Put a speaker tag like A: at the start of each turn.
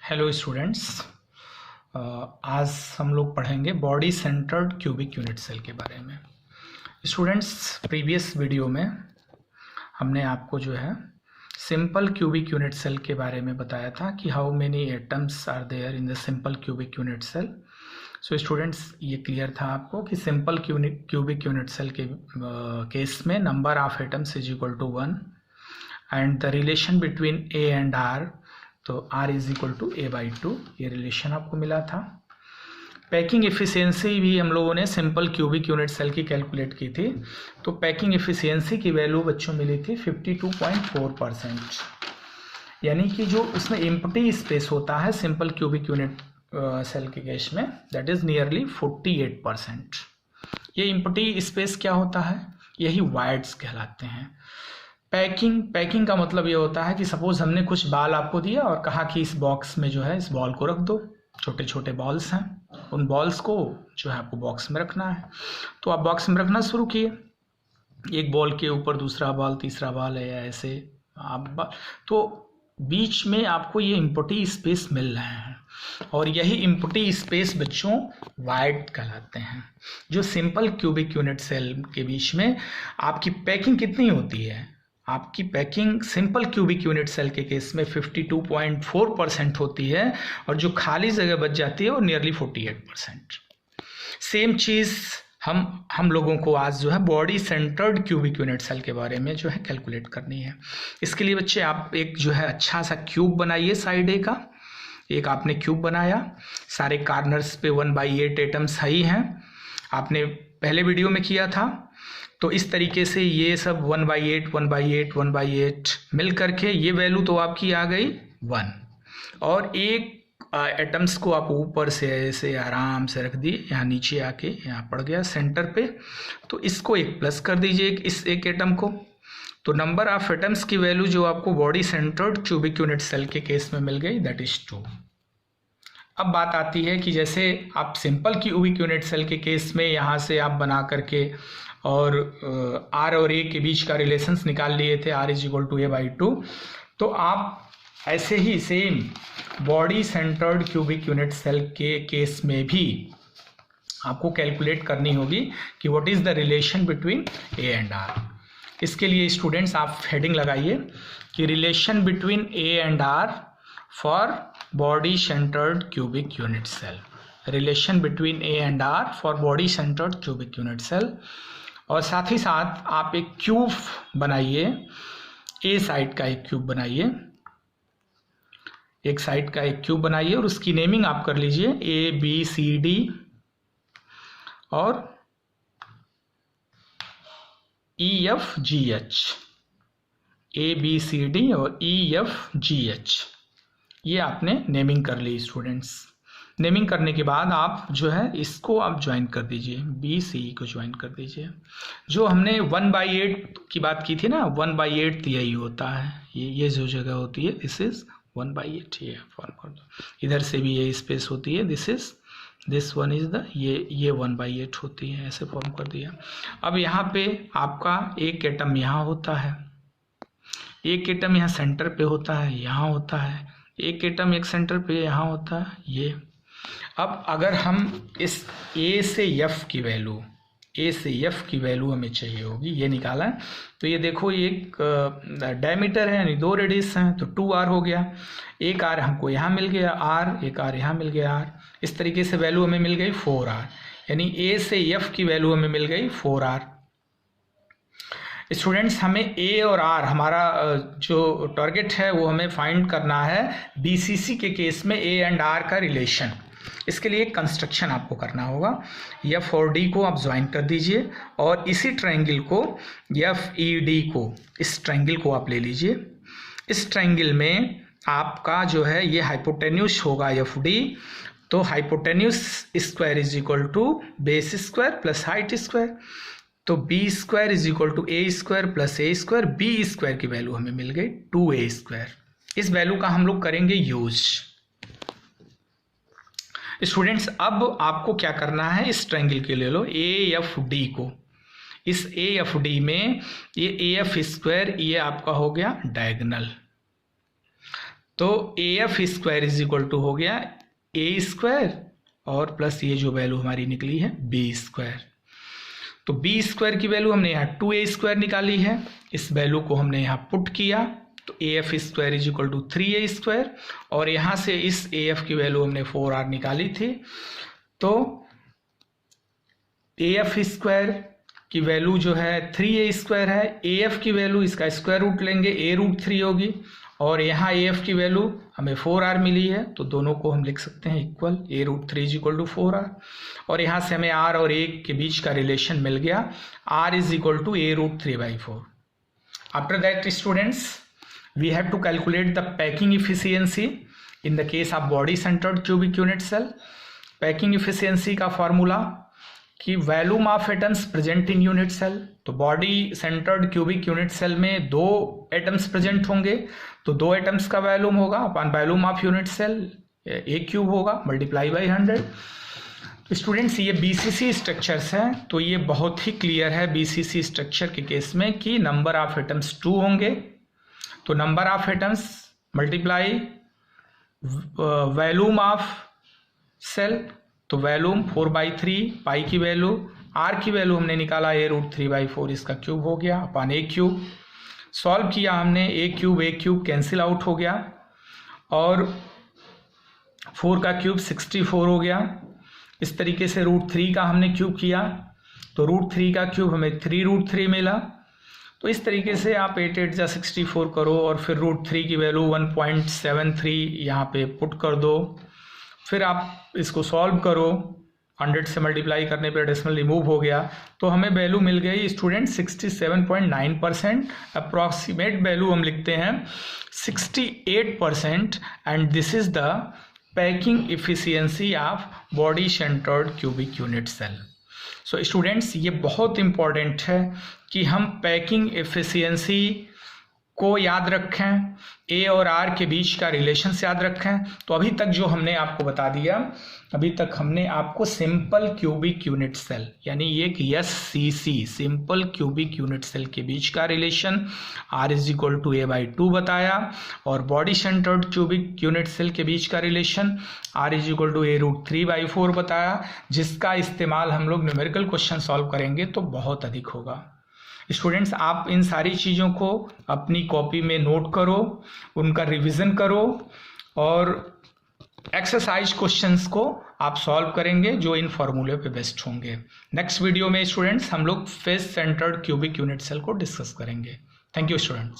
A: Hello students. आज हम लोग पढ़ेंगे body centred cubic unit cell के बारे में। स्टूडेंट्स, प्रीवियस वीडियो में हमने आपको जो है सिंपल क्यूबिक यूनिट सेल के बारे में बताया था कि how many atoms are there in the simple cubic unit cell. So students, ये क्लियर था आपको कि सिंपल क्यूबिक यूनिट सेल के केस में number of atoms is equal to 1 and the relation between A and R, तो R is equal to A/2, ये relation आपको मिला था। पैकिंग एफिशिएंसी भी हम लोगों ने सिंपल क्यूबिक यूनिट सेल की कैलकुलेट की थी, तो पैकिंग एफिशिएंसी की वैल्यू बच्चों मिली थी 52.4%, यानी कि जो उसमें एम्प्टी स्पेस होता है सिंपल क्यूबिक यूनिट सेल के केस में, दैट इज नियरली 48%। ये एम्प्टी स्पेस क्या होता है? यही वाइड्स कहलाते हैं। पैकिंग का मतलब ये होता है कि सपोज हमने कुछ बॉल आपको दिया और कहा कि इस बॉक्स में जो है इस बॉल को रख दो। छोटे छोटे बॉल्स हैं, उन बॉल्स को जो है आपको बॉक्स में रखना है, तो आप बॉक्स में रखना शुरू किए। एक बॉल के ऊपर दूसरा बॉल, तीसरा बॉल है, या ऐसे आप तो बीच में आपको ये इम्प्टी स्पेस मिल रहे हैं, और यही इम्प्टी स्पेस बच्चों वाइड कहलाते हैं। जो सिंपल क्यूबिक यूनिट सेल के बीच में आपकी पैकिंग कितनी होती है? आपकी packing simple cubic unit cell के केस में 52.4% होती है, और जो खाली जगह बच जाती है वो नियरली 48%। सेम चीज़ हम लोगों को आज जो है body centred cubic unit cell के बारे में जो है कैलकुलेट करनी है। इसके लिए बच्चे आप एक जो है अच्छा सा क्यूब बनाइए। साइड ए का एक आपने क्यूब बनाया, सारे कॉर्नर्स पे 1/8 एटम्स ही हैं, आपने पहले वीडियो में किया था। तो इस तरीके से ये सब 1/8 मिल करके ये वैल्यू तो आपकी आ गई 1, और एक एटम्स को आप ऊपर से ऐसे आराम से रख दिए, यहाँ नीचे आके यहाँ पड़ गया सेंटर पे, तो इसको एक प्लस कर दीजिए इस एक एटम को, तो नंबर ऑफ एटम्स की वैल्यू जो आपको body centred cubic unit cell के केस में मिल गई, दैट इज 2। अब बात आती है कि जैसे आप सिंपल क्यूबिक यूनिट सेल के केस में यहाँ से आप बना करके और R और A के बीच का रिलेशंस निकाल लिए थे, R is equal to A/2, तो आप ऐसे ही same body centred cubic unit cell के केस में भी आपको कैलकुलेट करनी होगी कि what is the relation between A and R। इसके लिए स्टूडेंट्स आप हेडिंग लगाइए कि relation between A and R for body centred cubic unit cell. Relation between A and R for body centred cubic unit cell. और साथ ही साथ आप एक क्यूब बनाइए, ए साइड का एक क्यूब बनाइए, एक साइड का एक क्यूब बनाइए, और उसकी नेमिंग आप कर लीजिए ABCD और EFGH। ABCD और EFGH ये आपने नेमिंग कर ली स्टूडेंट्स। नेमिंग करने के बाद आप जो है इसको आप ज्वाइन कर दीजिए, BC को ज्वाइन कर दीजिए। जो हमने 1/8 की बात की थी ना, 1/8 यही होता है, ये जो जगह होती है दिस इज 1/8। ये फॉर्म कर दो, इधर से भी ये स्पेस होती है, दिस वन इज द ये 1/8 होती है, ऐसे फॉर्म कर दिया। अब यहाँ पे आपका एक एटम यहाँ होता है, एक एटम यहाँ सेंटर पे होता है, यहाँ होता है, एक एटम एक सेंटर पे यहाँ होता है, ये। अब अगर हम इस A से F की वैल्यू हमें चाहिए होगी, ये निकाला है, तो ये देखो ये एक डायमीटर है, यानी 2 रेडियस हैं, तो 2R हो गया। एक R हमको यहाँ मिल गया R, एक R यहाँ मिल गया R, इस तरीके से वैल्यू हमें मिल गई 4R, यानी A से F की वैल्यू हमें मिल गई 4R। स्टूडेंट्स, हमें A और R हमारा जो टारगेट है वो हमें फाइंड करना है BCC के केस में A एंड R का रिलेशन। इसके लिए कंस्ट्रक्शन आपको करना होगा, F और D को आप ज्वाइन कर दीजिए, और इसी ट्रायंगल को FED को, इस ट्रायंगल को आप ले लीजिए। इस ट्रायंगल में आपका जो है ये हाइपोटेन्यूस होगा FD, तो hypotenuse square is equal to base square plus height square, तो B square is equal to A square plus A square. B square की वैल्यू हमें मिल गई 2A स्क्वायर। इस वैल्यू का हम लोग करेंगे यूज। स्टूडेंट्स, अब आपको क्या करना है, इस ट्रायंगल के ले लो AFD को, इस AFD में ये AF स्क्वायर ये आपका हो गया डायगोनल, तो AF square is equal to हो गया A स्क्वायर और प्लस ये जो वैल्यू हमारी निकली है B स्क्वायर। तो B स्क्वायर की वैल्यू हमने यहाँ 2A स्क्वायर निकाली है, इस वैल्यू को हमने यहाँ पुट किया तो AF square is equal to 3A square, और यहाँ से इस AF की वैल्यू हमने 4R निकाली थी। तो AF स्क्वायर की वैल्यू जो है 3A स्क्वायर है, AF की वैल्यू इसका स्क्वायर रूट लेंगे A√3 होगी, और यहाँ AF की वैल्यू हमें 4R मिली है, तो दोनों को हम लिख सकते हैं equal, A√3 is equal to 4R, और यहाँ से हमें R और A के बीच का रिलेशन मिल गया, R is equal to A√3/4। After that students we have to calculate the packing efficiency in the case of body centered cubic unit cell. Packing efficiency का फॉर्मूला कि volume of atoms present in unit cell, तो body centred cubic unit cell में 2 atoms present होंगे, तो 2 atoms का volume होगा upon volume of unit cell A³ होगा multiply by 100। तो स्टूडेंट्स ये BCC स्ट्रक्चर्स हैं, तो ये बहुत ही क्लियर है BCC स्ट्रक्चर के केस में कि नंबर ऑफ एटम्स 2 होंगे, तो number of atoms multiply volume of cell, तो वॉल्यूम 4/3, पाई की वैल्यू, R की वैल्यू हमने निकाला A√3/4, इसका क्यूब हो गया अपॉन A³। सॉल्व किया हमने, A³ कैंसिल आउट हो गया, और 4 का क्यूब 64 हो गया। इस तरीके से √3 का हमने क्यूब किया, तो √3 का क्यूब हमें 3√3 मिला। तो इस तरीके से आप 8×8 = 64 करो, और फिर √3 की वैल्यू 1.73 यहाँ पे पुट कर दो, फिर आप इसको सॉल्व करो, 100 से मल्टीप्लाई करने पे डेसिमल रिमूव हो गया, तो हमें वैल्यू मिल गई स्टूडेंट 67.9%। अप्रॉक्सीमेट वैल्यू हम लिखते हैं 68%, and this is the packing efficiency of body centred cubic unit cell. So students ये बहुत इम्पॉर्टेंट है कि हम पैकिंग एफिशिएंसी को याद रखें, A और R के बीच का रिलेशंस याद रखें। तो अभी तक जो हमने आपको बता दिया, अभी तक हमने आपको सिंपल क्यूबिक यूनिट सेल यानी एक SCC simple cubic unit cell के बीच का relation R is equal to A/2 बताया, और body centred cubic unit cell के बीच का relation R is equal to A√3/4 बताया, जिसका इस्तेमाल हम लोग न्यूमेरिकल क्वेश्चन सॉल्व करेंगे तो बहुत अधिक होगा। स्टूडेंट्स आप इन सारी चीज़ों को अपनी कॉपी में नोट करो, उनका रिवीजन करो, और एक्सरसाइज क्वेश्चंस को आप सॉल्व करेंगे जो इन फॉर्मूले पे बेस्ड होंगे। नेक्स्ट वीडियो में स्टूडेंट्स हम लोग face centred cubic unit cell को डिस्कस करेंगे। Thank you students.